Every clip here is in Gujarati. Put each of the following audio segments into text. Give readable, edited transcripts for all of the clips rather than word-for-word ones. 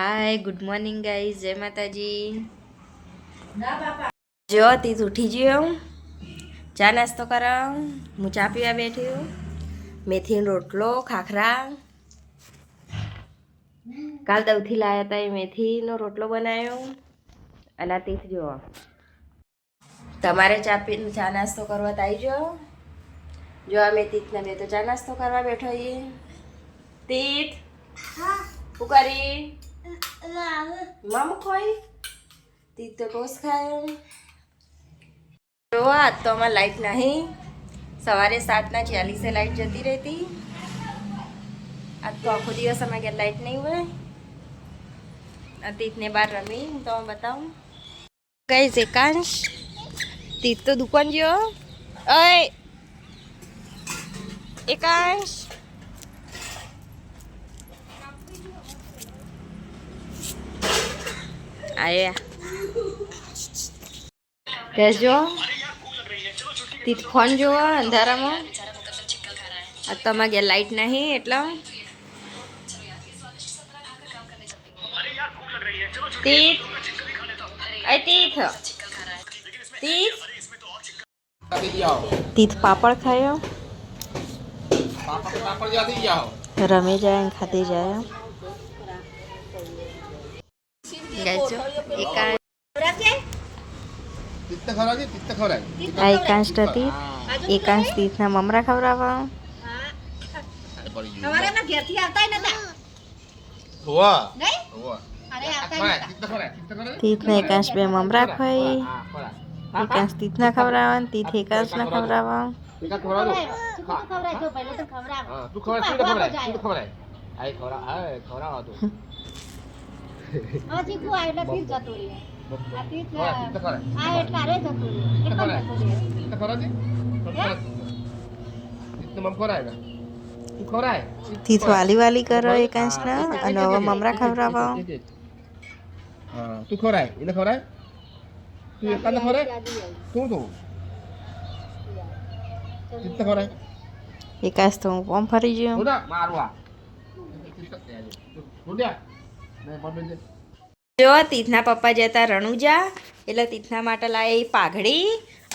હાય ગુડ મોર્નિંગ ગાઈઝ, જય માતાજી। જો તીત ઉઠી ગયો, ચા નાસ્તો કરાવ, હું ચા પીવા બેઠી હું। મેથીનો રોટલો ખાખરા કાલ દવથી લાયા હતા, એ મેથીનો રોટલો બનાવ્યો। અને આ તીત જો તમારે ચા નાસ્તો કરવા તો આવી જાઓ। જો આ મેં તીતને મેં તો ચા નાસ્તો કરવા બેઠો। એ તીત શું કરી મામુ ખોઈ તીત તો ટોસ ખાય। જો આજ તો અમારે લાઈટ નહીં, સવારે 7:40 લાઈટ જતી રહેતી। આજ તો આખો દિવસ અમારે ઘેર લાઈટ નહીં હોય। આ તીતને બહાર રમી હું તો બતાવું ગાઈઝ। એકાંશ તીત તો દુકાન ગયો। ઓય એકાંશ આયા કહેજો તીત ફોન જોવો અંધારામાં। આ તો અમારે ઘેર લાઈટ નહીં એટલે તીત તીત તીત તીત પાપડ ખાયો, રમે જાય ખાતે જાય। એકાંશ હતી, એકાંશ તીતના મમરા ખવડાવવા। તીતને એકાંશ બે મમરા ખાઈ, એકાંશ તીતના ખવડાવવા, તીત એકાંશના ખવડાવવા। તીત વાલી વાલી કરો એકાંશના અને હવે મમરા ખવડાવો। તું ખવડાય એને ખવડાય, તું એકાંત ખવડાય, તું તીત ખવડાય। એકાંશ તો હું ઓમ ફરી ગયો। જો તીતના પપ્પા જતા રણુજા એટલે તીતના માટે લાવે એ પાઘડી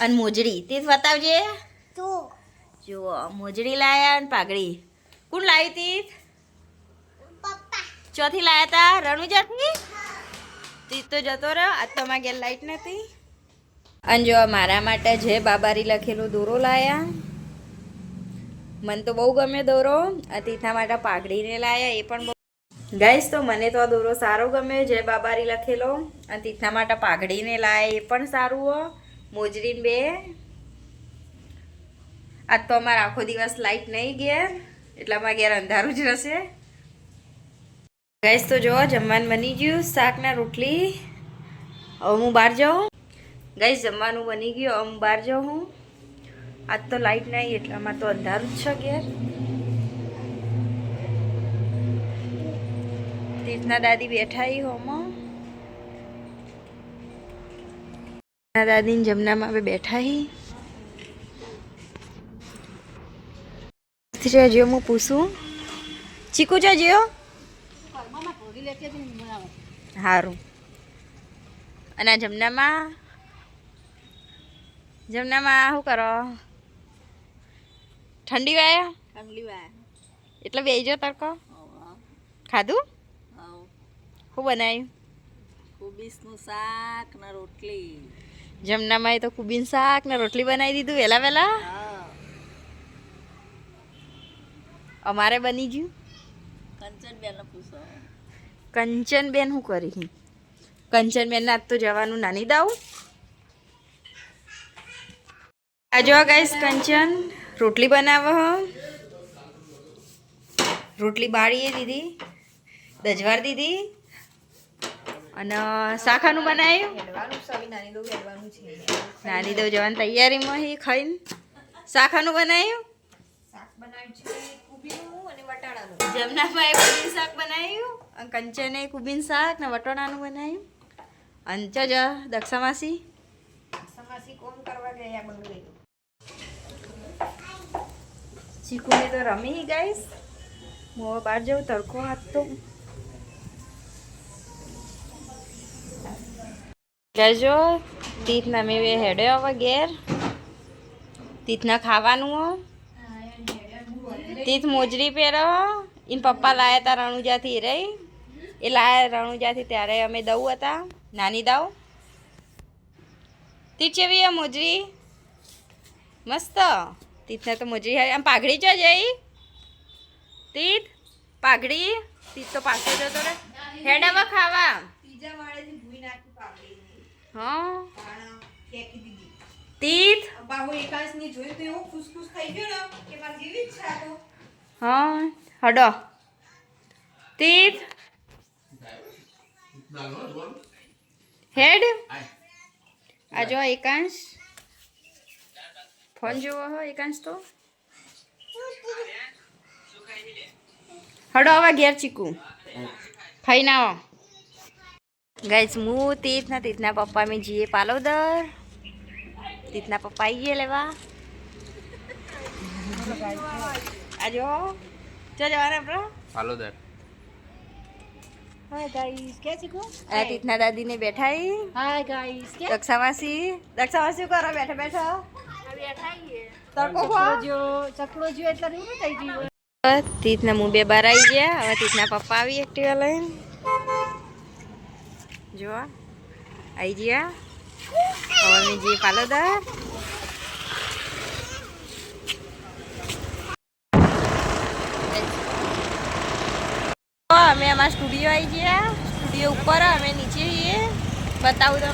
અને મોજડી। તીત બતાવજે, જો મોજડી લાયા અને પાઘડી કોણ લાવી? તીત ચોથી લાયા તા રણુજાથી। તીત તો જતો રહ્યો, આજ તો અમારા ઘેર લાઈટ નથી। અને જો મારા માટે જે બાબારી લખેલો દોરો લાયા, મને તો બહુ ગમ્યો દોરો। આ તીતના માટે પાઘડીને લાયા, એ પણ ગાઈસ તો મને તો આ દોરો સારો ગમ્યો, જય બાબારી લખેલો। અને તીતના માટે પાઘડીને લાય એ પણ સારું હો, મોજરીને બે। આજ તો અમારે આખો દિવસ લાઈટ નહીં ઘેર એટલે અમારા ઘેર અંધારું જ રહેશે। ગાઈસ તો જો જમવાનું બની ગયું, શાકના રોટલી। હવે હું બહાર જાઉં ગાઈસ, જમવાનું બની ગયું, હવે હું બહાર જાઉં હું। આજ તો લાઈટ નહીં એટલે અમારે તો અંધારું જ છે ઘેર। તીતના દાદી બેઠા હી હોમાં, દાદીને જમનામાં હવે બેઠા હી। જો હું પૂછું ચીકુ જો સારું। અને આ જમનામાં શું કરો? ઠંડી વાયા એટલે બેસજો તડકો। ખાધું? શું બનાવ્યું? કુબીસનું શાક ને રોટલી। જમનામાં તો કુબીન શાક ને રોટલી બનાવી દીધું વહેલા વહેલા। અમારે બની ગયું। કંચનબેન પૂછો, કંચનબેન શું કરી? કંચનબેન આજ તો જવાનું નાની દાવ। આ જો ગાઈસ કંચન રોટલી બનાવો, રોટલી બાળીએ દીધી, દજવાર દીધી અને શાખાનું બનાવ્યું। નાની દવ જવાની તૈયારીમાં હી ખાઈને શાખાનું બનાવ્યું। જમનામાં કુબીન શાક બનાવ્યું અને કંચને કુબીન શાક ને વટોણાનું બનાવ્યું। અને જો દક્ષા માસી કોમ કરવા ગયા બંગલે। ચીકુને તો રમી ગાઈસ, હું બહાર જાઉં, તડકો હાથ તો કહેજો તીથના મેં હેડ્યો હવે ઘેર તીથના ખાવાનું હો તીથ મોજરી પહેરો એને પપ્પા લાયા હતા રણુજાથી રહી એ લાયા રણુજાથી ત્યારે અમે દઉં હતા નાની દાવ તીથ ચેવી આ મોજરી મસ્ત તીથને તો મોજરી આમ પાઘડી ચો જઈ તીથ પાઘડી તીથ તો પાછો જતો રે હેડ હવે ખાવા હા તીથ હા હડો તીથ હેડ આ જો એકાંશ ફોન જોવો હો એકાંશ તો હડો હવે ઘેર ચીકુ ખાઈ ના આવો ગાઈસ હું તીથના પપ્પા મેં જીએ પાલોદર તીથના પપ્પા આવીએ લેવા આજો ચો જવાના બ્રો પાલોદર हाय गाइस कैसे हो આ તીથના દાદીને બેઠાઈ हाय गाइस क्या દક્ષાવાસી કરો બેઠા બેઠા ચકડો જો એટલે નહીં થઈ ગયું તીથના મું બે બાર આવી ગયા હવે તીથના પપ્પા આવી એક્ટિવા લઈને જો આવી ગયા હવે મેં જઈએ પાલોદર અમે અમારા સ્ટુડિયો આવી ગયા સ્ટુડિયો ઉપર અમે નીચે છીએ બતાવું તો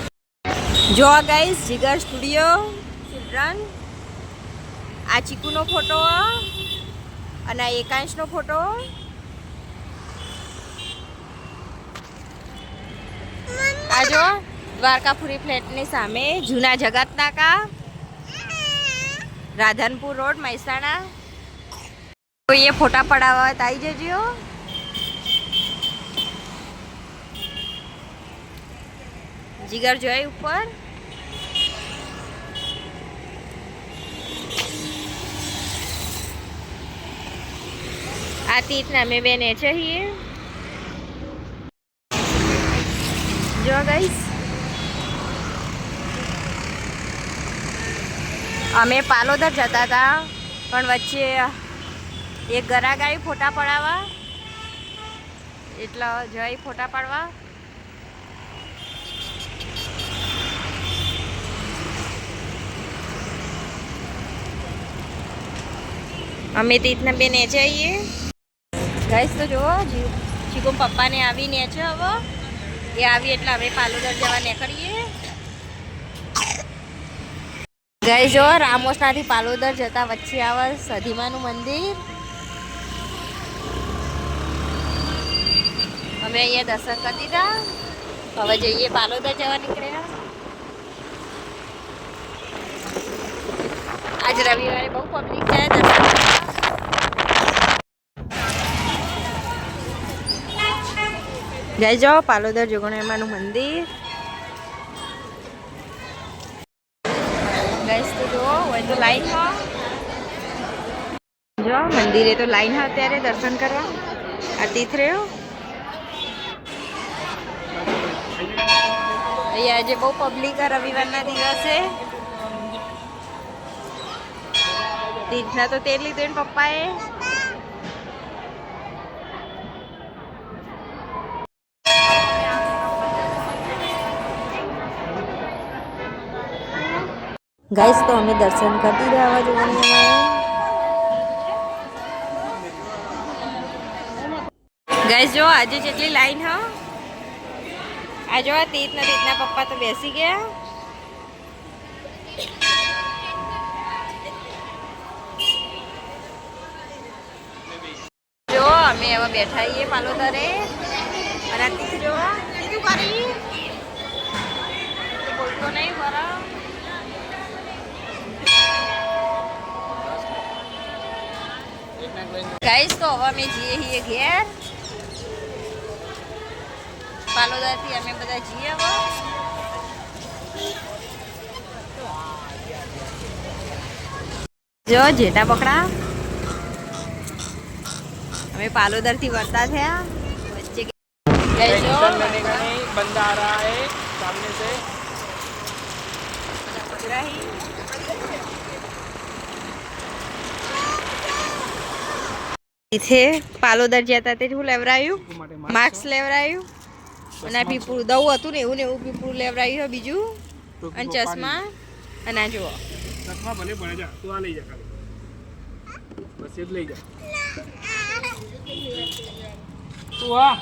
જો ગાઈસ જીગર સ્ટુડિયો ચિલ્ડ્રન આ ચીકુનો ફોટો અને આ એકાંશનો ફોટો આ જો દ્વારકાપુરી ફ્લેટની સામે જૂના જગતનાકા રાધનપુર રોડ મહેસાણા કોઈએ ફોટા પડાવવા હોય તો આવી જજો જીગર જોઈ ઉપર આ તીથના મેં બેને છીએ જો ગાઈસ અમે પાલોદર જતા હતા પણ વચ્ચે એક ગરાગ આવી ફોટા પડાવવા એટલે જઈ ફોટા પાડવા અમે તીથના બે નેચે આવીએ ગાઈસ તો જુઓ ચીકુ પપ્પાને આવી નેચે હવે એ આવી એટલે અમે પાલોદર જવા નીકળીએ ગાઈસ જો રામોસનાથી પાલોદર જતા વચ્ચે આવે સધીમાનું મંદિર અમે અહીંયા દર્શન કરી દીધા હવે જઈએ પાલોદર જવા નીકળ્યા આજ રવિવારે બહુ પબ્લિક જાય દર્શન જય જાઓ પાલોદર જોગણીમાનું મંદિર ગેસ તો જો હોય તો લાઈન જો મંદિરે તો લાઈન હા અત્યારે દર્શન કરવા આ તીથ રહ્યો અહીંયા આજે બહુ પબ્લિક રવિવારના દિવસે તીથના તો તેલ લીધું ને પપ્પાએ ગાઈસ તો અમે દર્શન કરી દીધા આવા જોવાની ગાઈસ જો આજે જેટલી લાઈન હા આ જો તીથના પપ્પા તો બેસી ગયા જો અમે હવે બેઠા છીએ પાલોદરે અને તીથ જો તીથું કરી બોલતો નહીં બરાબર ગાઈસ તો હવે અમે જઈએ છીએ ઘેર પાલોદરથી અમે બધા જઈએ હવે જો જેટા પકડા અમે पालोदरથી વળતા થયા વચ્ચે बंदा आ रहा है सामने से રાહી इथे પાલોદર જતા તે શું લેવરાયું માસ્ક લેવરાયું અને આ પીપળું દવું હતું ને એવું પીપળું લેવરાયું બીજું અને ચશ્મા અને આ જુઓ ચશ્મા ભલે ભણે જા તું આ લઈ જા ખાલી બસ એ જ લઈ જા તું આ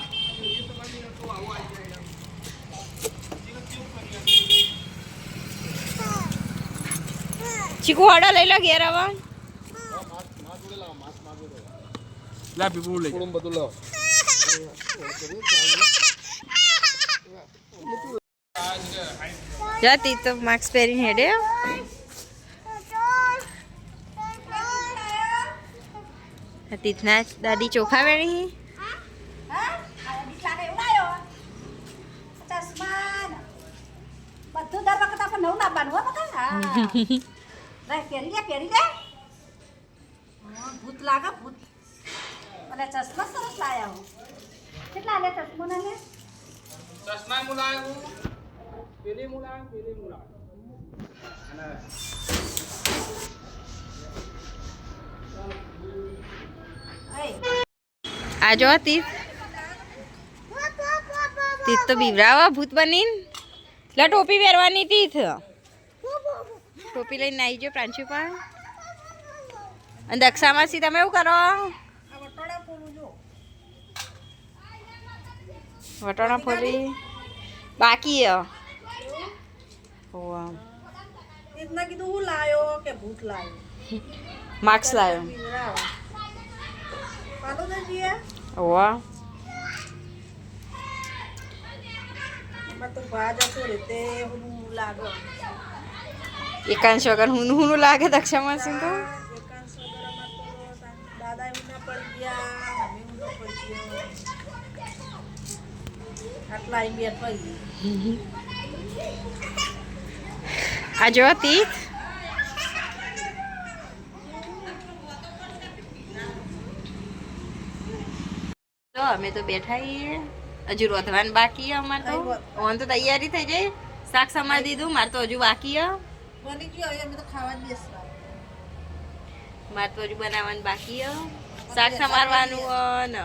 ચીકુ હાડા લઈ લો ઘેર આવા લા પીપળું લઈ જા બધું લો જાતી તો માસ્ક પહેરીને હેડે તીથના દાદી ચોખા વેણી બધું દર વખત આપણે નવું લાવવાનું હો બકા હા પહેરી લે ભૂત લાગે ભૂત અને ચશ્મા સરસ લાયા હું કેટલા લે ચશ્મો ના લે ચશ્મા મુલાયું પેલી મુલાયું અને આ જો તીત તો બીવરાવા ભૂત બનીને લે ટોપી પહેરવાની તીથ ટોપી લઈને આવી જો પ્રાંશુપાલ અને દક્ષા માસી તમે એવું કરો વટોણા ફોલી બાકી ઇતના કીધું હું લાયો કે ભૂત લાયો માર્ક્સ લાવ્યો પાલો દજીએ ઓવા એમાં તો ભાજ હતો રે તે હું લાગો એકાંશ વગર હું લાગે દક્ષા માસી તો એકાંશ વગરમાં તો દાદા એમ ના પડી ગયા અમે હું ના પડી ગયા આટલા અહીં બેઠા આ જો તીત તો અમે તો બેઠા છીએ હજુ રોધવાનું બાકી અમારે તો ઓન તો તૈયારી થઈ જાય શાક સમાર દીધું મારે તો હજુ બાકી બની ગયો હવે અમે તો ખાવા જ બેસવા મારે તો હજુ બનાવવાનું બાકી શાક સમારવાનું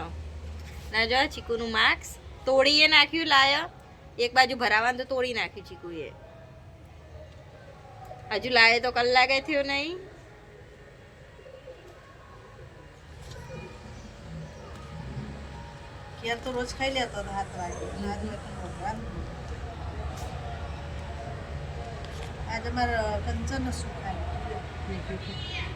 ના જો ચીકુનું માર્ક્સ તોડીએ નાખ્યું લાયા એક બાજુ ભરાવાનું તો તોડી નાખ્યું ચીકુએ હજુ લાયે તો કલાકે થયો નહીં ઘેર તો રોજ ખાઈ લેતો હતો 7 વાગે આજે મારે કંચન શું ખાય